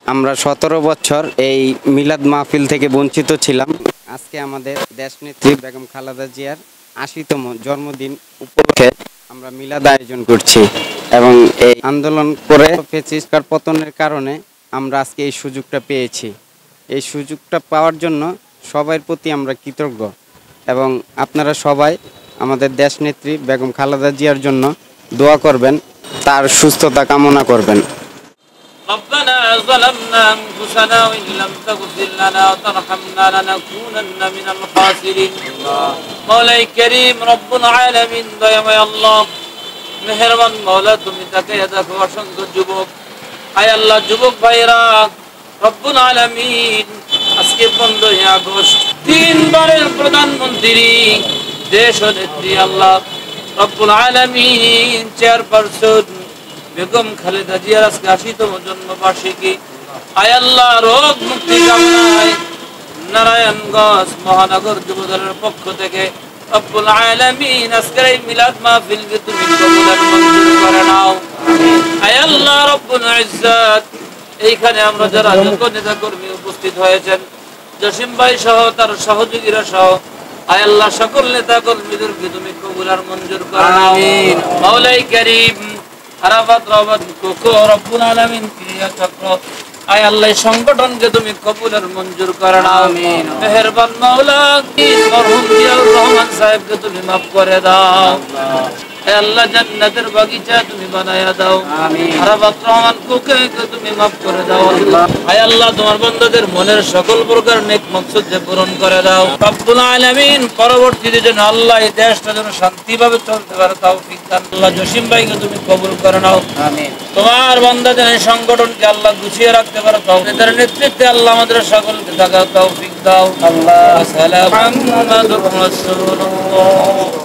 আমরা ১৭ বছর এই মিলাদ মাহফিল থেকে বঞ্চিত ছিলাম। আজকে আমাদের দেশনেত্রী বেগম খালেদা জিয়ার ৮০তম জন্মদিন উপলক্ষে আমরা মিলাদ আয়োজন করছি এবং এই আন্দোলন করে ফ্যাসিস্টের পতনের কারণে আমরা আজকে এই সুযোগটা পেয়েছি। এই সুযোগটা পাওয়ার জন্য সবার প্রতি আমরা কৃতজ্ঞ এবং আপনারা সবাই আমাদের দেশনেত্রী বেগম খালেদা জিয়ার জন্য দোয়া করবেন, তার সুস্থতা কামনা করবেন। ربنا ظلمنا أنفسنا وإن لم تغفر لنا وترحمنا لنكونن من الخاسرين مولاي كريم رب العالمين দয়াময় আল্লাহ মেহেরবান মাওলা তুমি তাকে দেখো অসংখ্য যুবক আয় আল্লাহ যুবক ভাইরা রব্বুল আলামিন আজকে 15 আগস্ট তিনবারের প্রধানমন্ত্রী দেশ নেত্রী আল্লাহ রব্বুল আলামিন চেয়ারপারসন বেগম খালেদা জিয়ার আজকে ৮০তম জন্মবার্ষিকী আয় আল্লাহ রোগ মুক্তি কামনায় নারায়ণগঞ্জ মহানগর যুবদলের পক্ষ থেকে রব্বুল আলামিন আজকের এই মিলাদ মাহফিলকে তুমি কবুল আর মঞ্জুর করে নাও। আয় আল্লাহ রব্বুল ইজ্জত এইখানে আমরা যারা যোগ্য নেতা কর্মী উপস্থিত হয়েছেন জসিম ভাই সহ তার সহযোগীরা সহ আয় আল্লাহ সকল নেতা কর্মীদেরকে তুমি কবুল আর মঞ্জুর করে নাও। মাওলাই কারীম আরাফাত রহমান কোকো রব্বুল আলামিন ক্রিয়া চক্র আয় আল্লাহ সংগঠনকে তুমি কবুল আর মঞ্জুর করে নাও। আমিন। মেহেরবান মাওলা মরহুম জিয়াউর রহমান সাহেবকে তুমি মাফ করে দাও। আয় আল্লাহ জান্নাতের বাগিচা তুমি বানায়া দাও। আমিন। আরাফাত রহমান কোকে তুমি মাফ করে দাও। আয় আল্লাহ তোমার বান্দাদের মনের সকল প্রকার নেক মাকসুদ পূরণ করে দাও। রব্বুল আলামিন পরবর্তীতে যেন আল্লাহ এই দেশটা যেন শান্তিভাবে চলতে পারে তৌফিক দান। আল্লাহ জসিম ভাইকে তুমি কবুল করে নাও। আমিন। তোমার বান্দাদের এই সংগঠনকে আল্লাহ গুছিয়ে রাখতে পারো তৌফিক দান। নেতৃত্বে আল্লাহ আমাদের সকলকে থাকার তৌফিক দাও। আল্লাহ সালাম মুহাম্মাদুর রাসূলুল্লাহ।